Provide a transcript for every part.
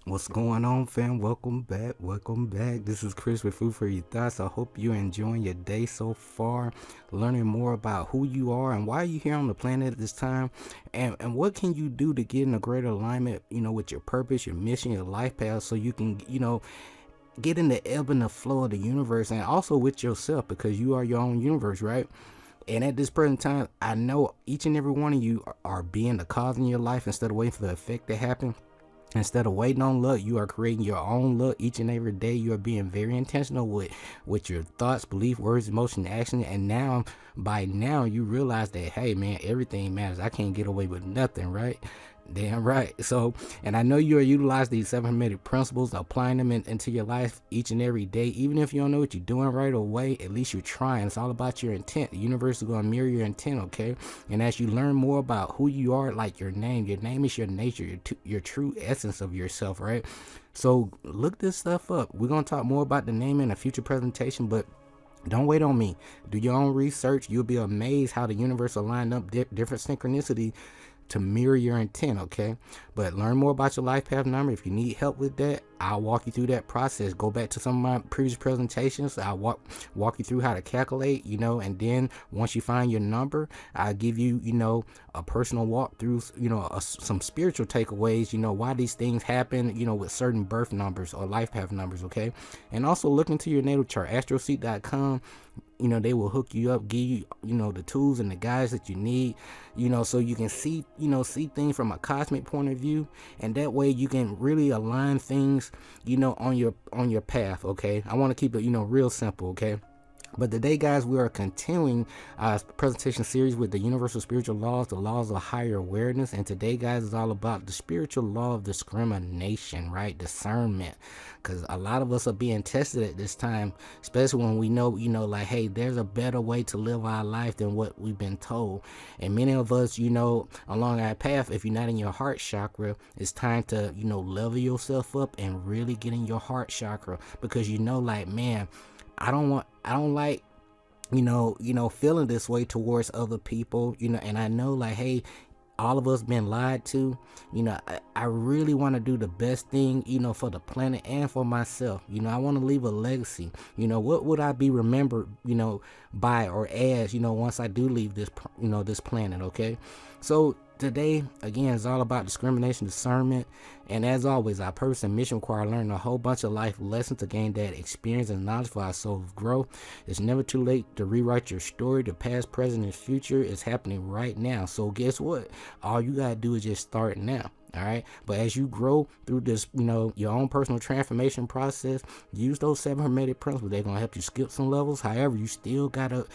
What's going on, fam? Welcome back. Welcome back. This is Chris with Food for Your Thoughts. I hope you're enjoying your day so far, learning more about who you are and why you're here on the planet at this time, and what can you do to get in a greater alignment, with your purpose, your mission, your life path, so you can, get in the ebb and the flow of the universe, and also with yourself, because you are your own universe, right? And at this present time, I know each and every one of you are being the cause in your life instead of waiting for the effect to happen. Instead of waiting on luck, you are creating your own luck each and every day. You are being very intentional with your thoughts, belief, words, emotion, action. And now, by now, you realize that, hey, man, everything matters. I can't get away with nothing, right? Damn right. So, and I know you are utilizing these 7 principles, applying them into your life each and every day. Even if you don't know what you're doing right away, at least you're trying. It's all about your intent. The universe is going to mirror your intent, okay? And as you learn more about who you are, like your name is your nature, your true essence of yourself, right? So look this stuff up. We're going to talk more about the name in a future presentation, but don't wait on me. Do your own research. You'll be amazed how the universe will line up different synchronicity to mirror your intent, okay? But learn more about your life path number. If you need help with that, I'll walk you through that process. Go back to some of my previous presentations. I'll walk you through how to calculate, and then once you find your number, I'll give you, a personal walkthrough, some spiritual takeaways, why these things happen, with certain birth numbers or life path numbers, okay? And also look into your natal chart, astroseek.com. They will hook you up, give you, the tools and the guides that you need, so you can see things from a cosmic point of view, and that way you can really align things, on your path, okay? I want to keep it, real simple, okay? But today, guys, we are continuing our presentation series with the universal spiritual laws, the laws of higher awareness. And today, guys, is all about the spiritual law of discrimination, right? Discernment. Because a lot of us are being tested at this time, especially when we know, like, hey, there's a better way to live our life than what we've been told. And many of us, along our path, if you're not in your heart chakra, it's time to, level yourself up and really get in your heart chakra. Because like, man, I don't like, feeling this way towards other people, and I know, like, hey, all of us been lied to. I really want to do the best thing, for the planet and for myself. I want to leave a legacy. What would I be remembered, by or as, once I do leave this, this planet, okay? So today, again, is all about discrimination, discernment, and as always, our purpose and mission require learning a whole bunch of life lessons to gain that experience and knowledge for our soul's growth. It's never too late to rewrite your story. The past, present, and future is happening right now. So guess what? All you gotta do is just start now. All right. But as you grow through this, your own personal transformation process, use those 7 hermetic principles. They're going to help you skip some levels. However, you still got to,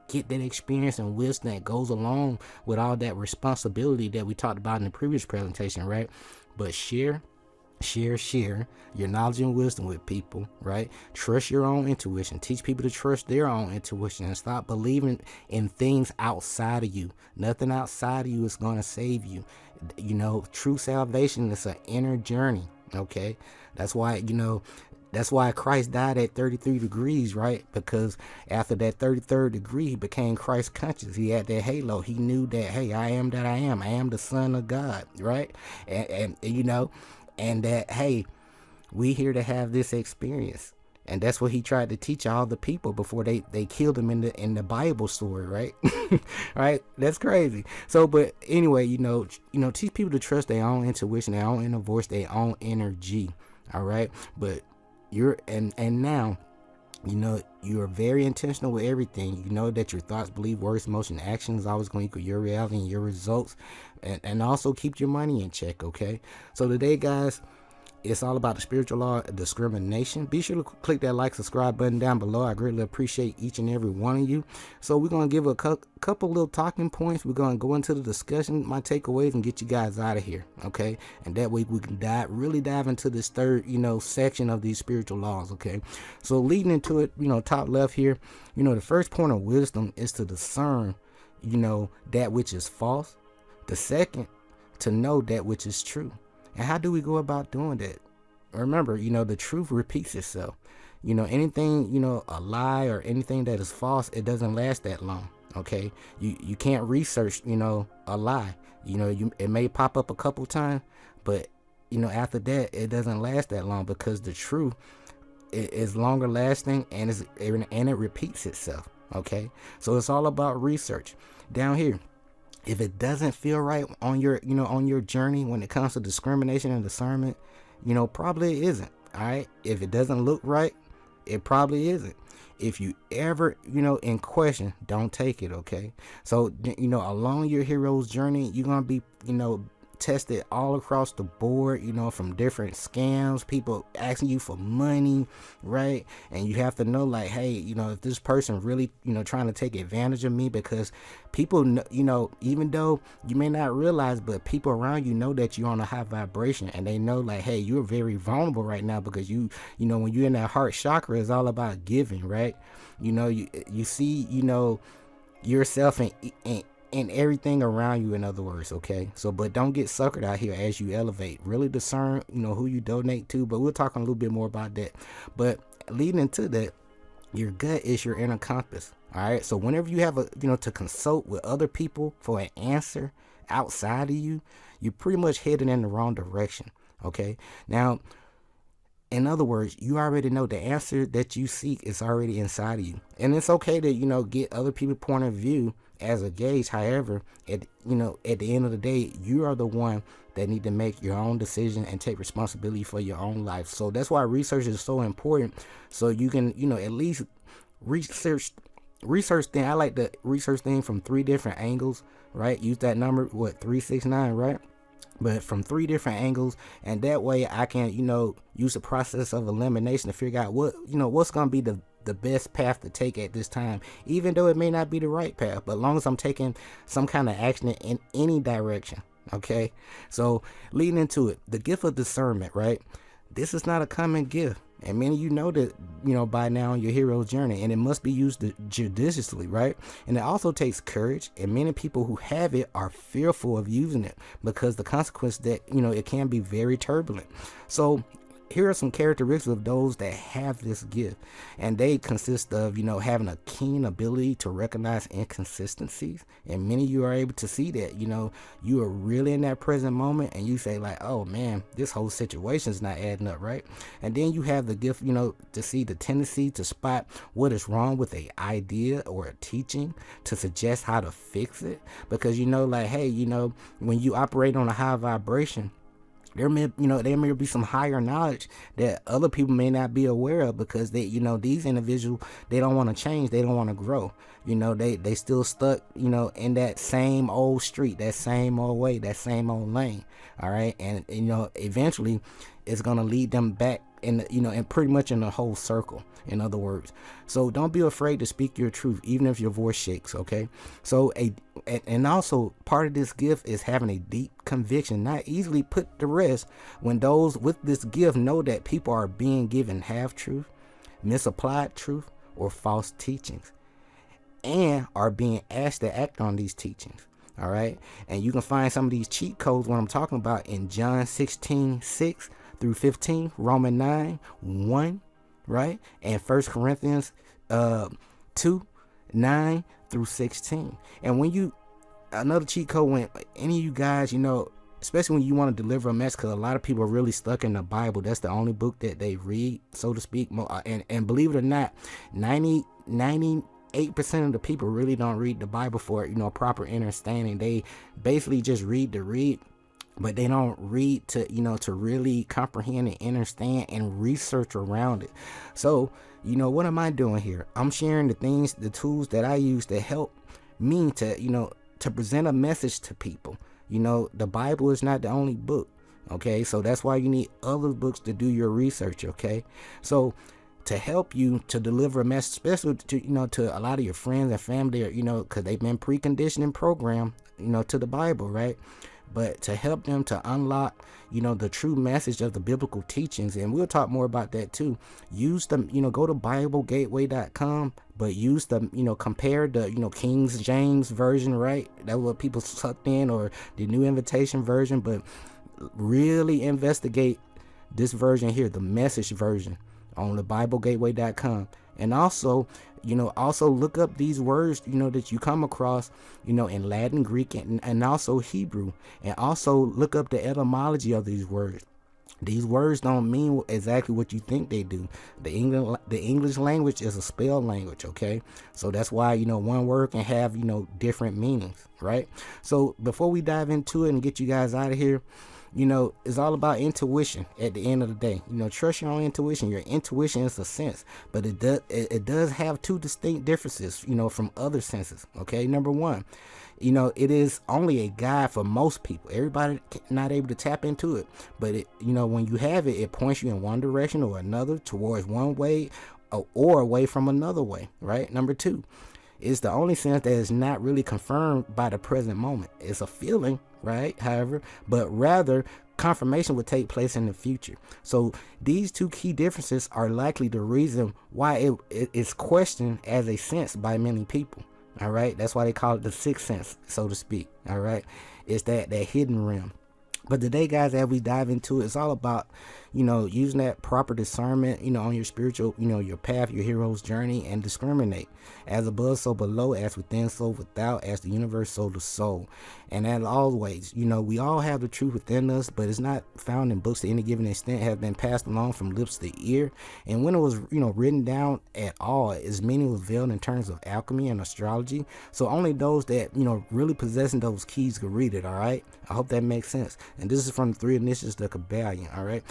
get that experience and wisdom that goes along with all that responsibility that we talked about in the previous presentation, right? But share your knowledge and wisdom with people, right? Trust your own intuition. Teach people to trust their own intuition and stop believing in things outside of you. Nothing outside of you is going to save you. True salvation is an inner journey, okay? That's why Christ died at 33 degrees, right? Because after that 33rd degree, he became Christ conscious. He had that halo. He knew that, hey, I am that I am. I am the Son of God, right? And that, hey, we here to have this experience. And that's what he tried to teach all the people before they killed him in the Bible story, right? Right? That's crazy. So, but anyway, teach people to trust their own intuition, their own inner voice, their own energy. All right. But now, you are very intentional with everything. You know that your thoughts, belief, words, emotion, actions is always going to equal your reality and your results. And also keep your money in check, okay? So today, guys, it's all about the spiritual law of discrimination. Be sure to click that like, subscribe button down below. I greatly appreciate each and every one of you. So we're going to give a couple little talking points. We're going to go into the discussion, my takeaways, and get you guys out of here, okay? And that way we can really dive into this third, section of these spiritual laws, okay? So leading into it, top left here, the first point of wisdom is to discern, that which is false. The second, to know that which is true. And how do we go about doing that? Remember, the truth repeats itself. Anything, a lie or anything that is false, it doesn't last that long. Okay. You can't research, a lie. It may pop up a couple times, but after that, it doesn't last that long, because the truth is longer lasting, and it repeats itself. Okay, so it's all about research. Down here, if it doesn't feel right on your journey when it comes to discrimination and discernment, probably it isn't. All right, if it doesn't look right, it probably isn't. If you ever, in question, don't take it. Okay, so along your hero's journey, you're gonna be, tested all across the board, from different scams, people asking you for money, right? And you have to know, like, hey, if this person really, trying to take advantage of me, because people, even though you may not realize, but people around you know that you're on a high vibration, and they know, like, hey, you're very vulnerable right now, because when you're in that heart chakra, it's all about giving, right? You see, yourself and everything around you, in other words. Okay, so but don't get suckered out here as you elevate. Really discern who you donate to, but we'll talk a little bit more about that. But leading into that, your gut is your inner compass. All right, so whenever you have to consult with other people for an answer outside of you, you're pretty much heading in the wrong direction. Okay, now, in other words, you already know the answer that you seek is already inside of you, and it's okay to get other people's point of view as a gauge. However, at the end of the day, you are the one that need to make your own decision and take responsibility for your own life. So that's why research is so important, so you can at least research thing. I like to research things from 3 different angles, right? Use that number, 369, right? But from 3 different angles, and that way I can use the process of elimination to figure out what's gonna be the best path to take at this time, even though it may not be the right path, but as long as I'm taking some kind of action in any direction. Okay, so leading into it, the gift of discernment, right? This is not a common gift, and many of you know that by now on your hero's journey, and it must be used judiciously, right? And it also takes courage, and many people who have it are fearful of using it, because the consequence that it can be very turbulent. So here are some characteristics of those that have this gift, and they consist of having a keen ability to recognize inconsistencies, and many of you are able to see that you are really in that present moment, and you say, like, oh man, this whole situation is not adding up, right? And then you have the gift to see the tendency to spot what is wrong with a idea or a teaching, to suggest how to fix it, because like, hey, when you operate on a high vibration, there may be some higher knowledge that other people may not be aware of, because these individuals, they don't want to change, they don't want to grow. They still stuck in that same old street, that same old way, that same old lane. All right, and eventually it's gonna lead them back and pretty much in the whole circle, in other words. So don't be afraid to speak your truth, even if your voice shakes. Okay, so and also part of this gift is having a deep conviction, not easily put to rest, when those with this gift know that people are being given half truth, misapplied truth, or false teachings, and are being asked to act on these teachings. All right, and you can find some of these cheat codes, what I'm talking about, in John 16:6 through 15, Romans 9:1, right, and 1 Corinthians 2:9 through 16. And when another cheat code, when any of you guys, especially when you want to deliver a message, because a lot of people are really stuck in the Bible. That's the only book that they read, so to speak. And believe it or not, 98% of the people really don't read the Bible for proper understanding. They basically just read to read, but they don't read to to really comprehend and understand and research around it. So what am I doing here? I'm sharing the tools that I use to help me to to present a message to people. The Bible is not the only book. Okay, so that's why you need other books to do your research. Okay, so to help you to deliver a message, especially to a lot of your friends and family, because they've been preconditioned and programmed to the Bible, right? But to help them to unlock the true message of the biblical teachings, and we'll talk more about that too. Use them, go to BibleGateway.com, but use the compare the King James version, right? That's what people sucked in, or the New Invitation version, but really investigate this version here, the Message version, on the BibleGateway.com. And also look up these words that you come across in Latin, Greek, and also Hebrew, and also look up the etymology of these words. These words don't mean exactly what you think they do. The English language is a spell language, okay? So that's why, one word can have, different meanings, right? So before we dive into it and get you guys out of here, it's all about intuition at the end of the day. Trust your own intuition. Your intuition is a sense, but it does have two distinct differences, from other senses, okay? Number one, it is only a guide for most people. Everybody not able to tap into it, but when you have it, it points you in one direction or another, towards one way or away from another way, right? Number two, it's the only sense that is not really confirmed by the present moment. It's a feeling, right? However, but rather confirmation will take place in the future. So these two key differences are likely the reason why it is questioned as a sense by many people. All right, that's why they call it the sixth sense, so to speak. All right, it's that hidden realm. But today, guys, as we dive into it, it's all about, using that proper discernment, on your spiritual, your path, your hero's journey, and discriminate. As above, so below, as within, so without, as the universe, so the soul. And as always, we all have the truth within us, but it's not found in books to any given extent, has been passed along from lips to ear. And when it was, written down at all, its meaning was veiled in terms of alchemy and astrology. So only those that, really possessing those keys could read it, all right? I hope that makes sense. And this is from the three initials, the Kabbalion, all right?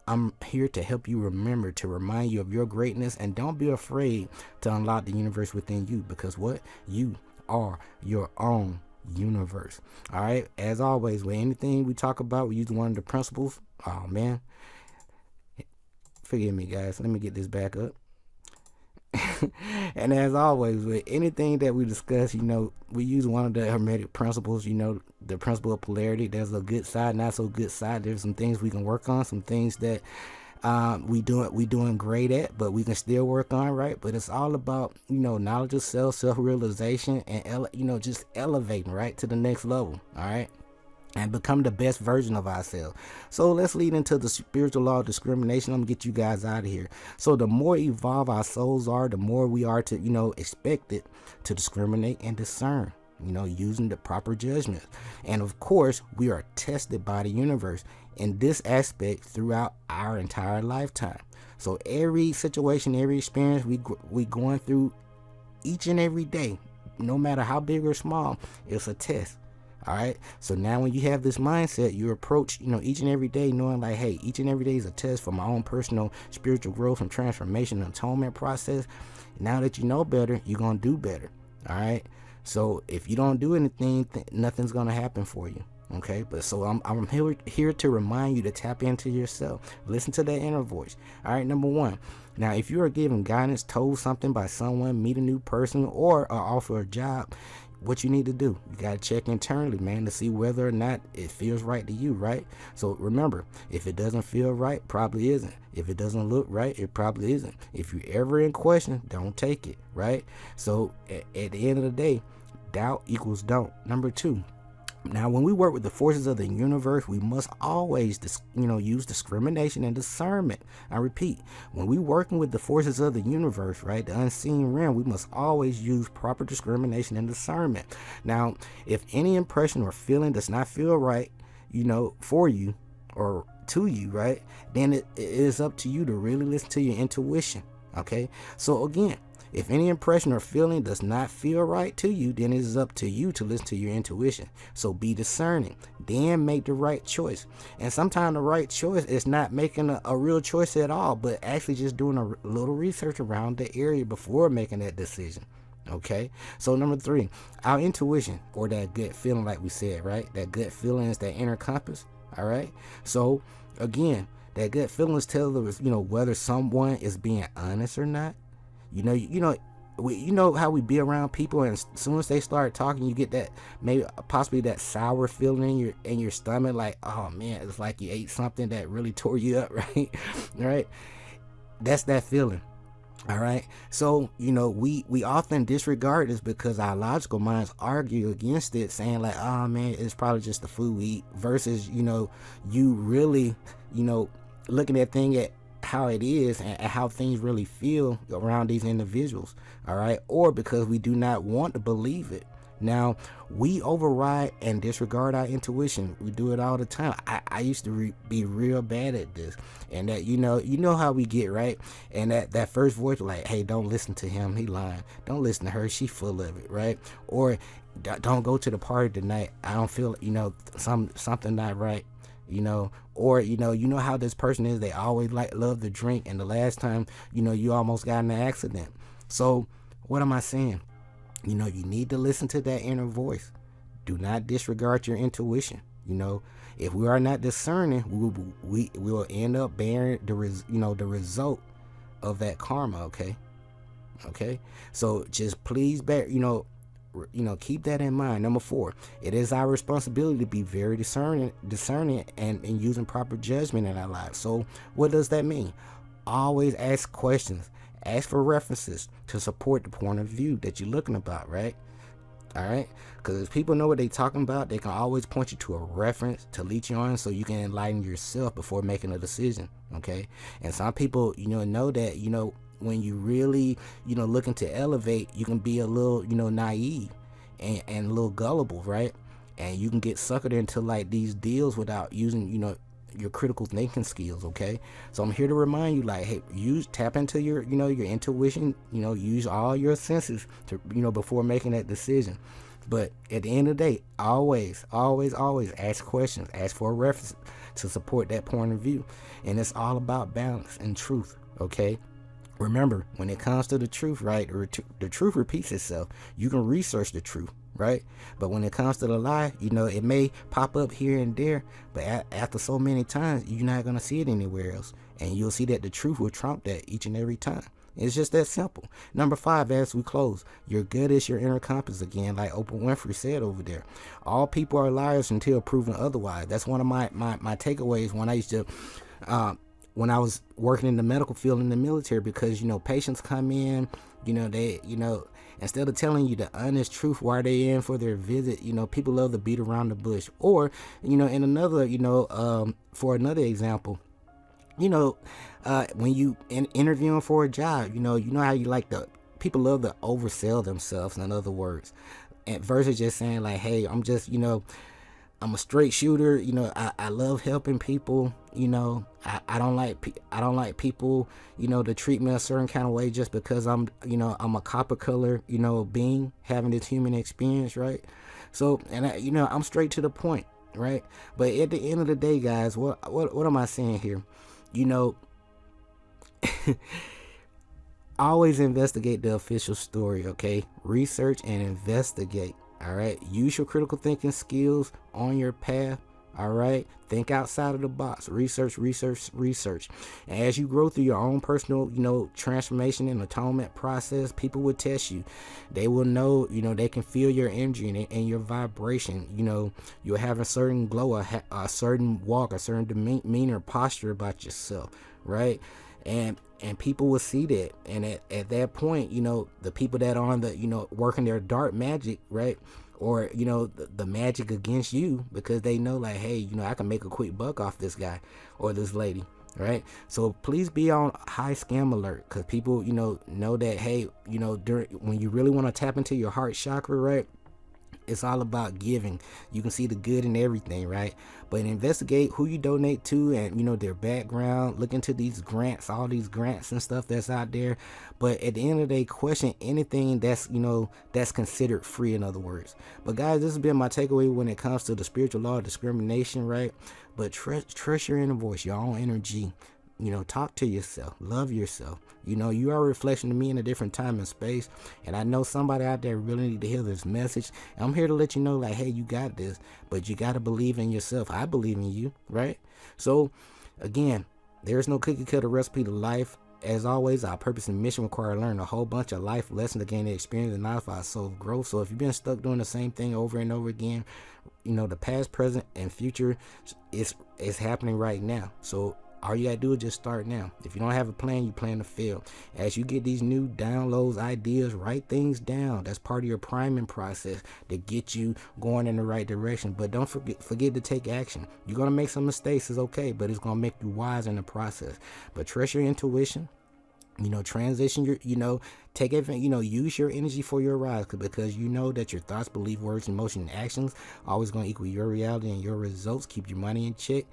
I'm here to help you remember, to remind you of your greatness, and don't be afraid to unlock the universe within you, because what? You are your own universe. All right. As always, with anything we talk about, we use one of the principles. Oh man, forgive me, guys. Let me get this back up. And as always, with anything that we discuss, we use one of the hermetic principles, the principle of polarity. There's a good side, not so good side. There's some things we can work on, some things that we doing great at, but we can still work on, right? But it's all about, knowledge of self, self-realization, and, just elevating, right, to the next level, all right? And become the best version of ourselves. So let's lead into the spiritual law of discrimination. I'm gonna get you guys out of here. So the more evolved our souls are, the more we are to, expected to discriminate and discern, using the proper judgment. And of course, we are tested by the universe in this aspect throughout our entire lifetime. So every situation, every experience we going through each and every day, no matter how big or small, it's a test. All right. So now when you have this mindset, you approach, each and every day knowing like, hey, each and every day is a test for my own personal spiritual growth and transformation and atonement process. Now that you know better, you're going to do better. All right. So if you don't do anything, nothing's going to happen for you. Okay. But so I'm here to remind you to tap into yourself. Listen to that inner voice. All right. Number one. Now, if you are given guidance, told something by someone, meet a new person, or offer a job, what you need to do, you got to check internally, man, to see whether or not it feels right to you, right? So remember, if it doesn't feel right, probably isn't. If it doesn't look right, it probably isn't. If you're ever in question, don't take it, right? So at the end of the day, doubt equals don't. Number two, now when we work with the forces of the universe, we must always use discrimination and discernment. I repeat, when we working with the forces of the universe, right, the unseen realm, we must always use proper discrimination and discernment. Now, if any impression or feeling does not feel right, for you or to you, right, then it is up to you to really listen to your intuition. Okay, so again, if any impression or feeling does not feel right to you, then it is up to you to listen to your intuition. So be discerning, then make the right choice. And sometimes the right choice is not making a real choice at all, but actually just doing a little research around the area before making that decision. Okay, so number three, our intuition, or that gut feeling, like we said, right? That gut feeling is that inner compass. All right, so again, that gut feelings tell us, whether someone is being honest or not. You know how we be around people, and as soon as they start talking, you get that possibly that sour feeling in your stomach, like, oh man, it's like you ate something that really tore you up, right? Right? That's that feeling. All right. So, we often disregard this because our logical minds argue against it, saying like, oh man, it's probably just the food we eat, versus, you really, looking at things at how it is and how things really feel around these individuals. All right. Or because we do not want to believe it. Now, we override and disregard our intuition. We do it all the time. I used to be real bad at this. And that, you know how we get, right? And that first voice, like, hey, don't listen to him. He lying. Don't listen to her. She full of it, right? Or don't go to the party tonight. I don't feel, something not right. Or you know how this person is. They always love to drink. And the last time, you almost got in an accident. So what am I saying? You need to listen to that inner voice. Do not disregard your intuition. If we are not discerning, we will end up bearing the result of that karma. Okay. So just please keep that in mind. Number 4, it is our responsibility to be very discerning and using proper judgment in our lives. So what does that mean? Always ask questions. Ask for references to support the point of view that you're looking about, right? All right? Because if people know what they're talking about, they can always point you to a reference to lead you on so you can enlighten yourself before making a decision, okay? And some people, know that, when you really, looking to elevate, you can be a little, naive and a little gullible, right? And you can get suckered into like these deals without using, your critical thinking skills, okay? So I'm here to remind you, like, hey, tap into your your intuition, use all your senses to before making that decision. But at the end of the day, always ask questions, ask for a reference to support that point of view. And it's all about balance and truth, okay? Remember, when it comes to the truth, right, the truth repeats itself. You can research the truth, right? But when it comes to the lie, it may pop up here and there, but after so many times, you're not going to see it anywhere else. And you'll see that the truth will trump that each and every time. It's just that simple. Number 5, as we close, your gut is your inner compass again, like Oprah Winfrey said over there. All people are liars until proven otherwise. That's one of my takeaways when I used to... when I was working in the medical field in the military, because, patients come in, they, instead of telling you the honest truth why they in for their visit, people love to beat around the bush. Or, in another, for another example, when you interviewing for a job, you know how you people love to oversell themselves, in other words, and versus just saying like, hey, I'm just, I'm a straight shooter. I love helping people. I don't like people, to treat me a certain kind of way just because I'm a copper color, being having this human experience, right? So, and I'm straight to the point, right? But at the end of the day, guys, what am I saying here? Always investigate the official story, okay? Research and investigate. All right. Use your critical thinking skills on your path. All right. Think outside of the box. Research. And as you grow through your own personal, transformation and atonement process, people will test you. They will know, they can feel your energy and your vibration. You'll have a certain glow, a certain walk, a certain demeanor, posture about yourself. Right. And people will see that. And at that point, the people that are on the, working their dark magic, right? Or, the magic against you, because they know like, hey, I can make a quick buck off this guy or this lady, right? So please be on high scam alert, because people, know that, hey, when you really want to tap into your heart chakra, right? It's all about giving. You can see the good in everything, right? But investigate who you donate to and, their background. Look into these grants, all these grants and stuff that's out there. But at the end of the day, question anything that's, that's considered free, in other words. But guys, this has been my takeaway when it comes to the spiritual law of discrimination, right? But trust your inner voice, your own energy. Talk to yourself, love yourself. You are a reflection of me in a different time and space. And I know somebody out there really need to hear this message. And I'm here to let you know, like, hey, you got this, but you got to believe in yourself. I believe in you, right? So again, there's no cookie cutter recipe to life. As always, our purpose and mission require learning a whole bunch of life lessons to gain the experience and knowledge for our soul growth. So if you've been stuck doing the same thing over and over again, the past, present, and future is happening right now. So all you gotta do is just start now. If you don't have a plan, you plan to fail. As you get these new downloads, ideas, write things down. That's part of your priming process to get you going in the right direction. But don't forget to take action. You're gonna make some mistakes, it's okay, but it's gonna make you wise in the process. But trust your intuition. Transition your, take advantage, use your energy for your rise, because you know that your thoughts, belief, words, emotion, and actions are always going to equal your reality and your results. Keep your money in check.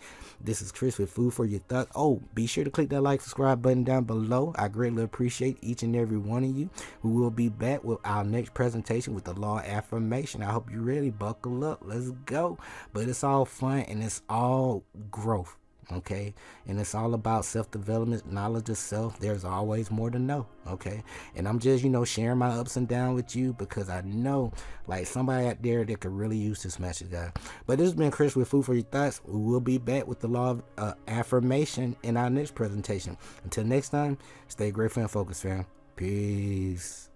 This is Chris with Food for Your Thoughts. Oh, be sure to click that like, subscribe button down below. I greatly appreciate each and every one of you. We will be back with our next presentation with the law of affirmation. I hope you're ready. Buckle up. Let's go. But it's all fun and it's all growth. Okay, and it's all about self-development, knowledge of self. There's always more to know. Okay, and I'm just sharing my ups and downs with you, because I know like somebody out there that could really use this message, guys. But this has been Chris with Food for Your Thoughts. We will be back with the law of affirmation in our next presentation. Until next time, stay grateful and focused, fam. Peace.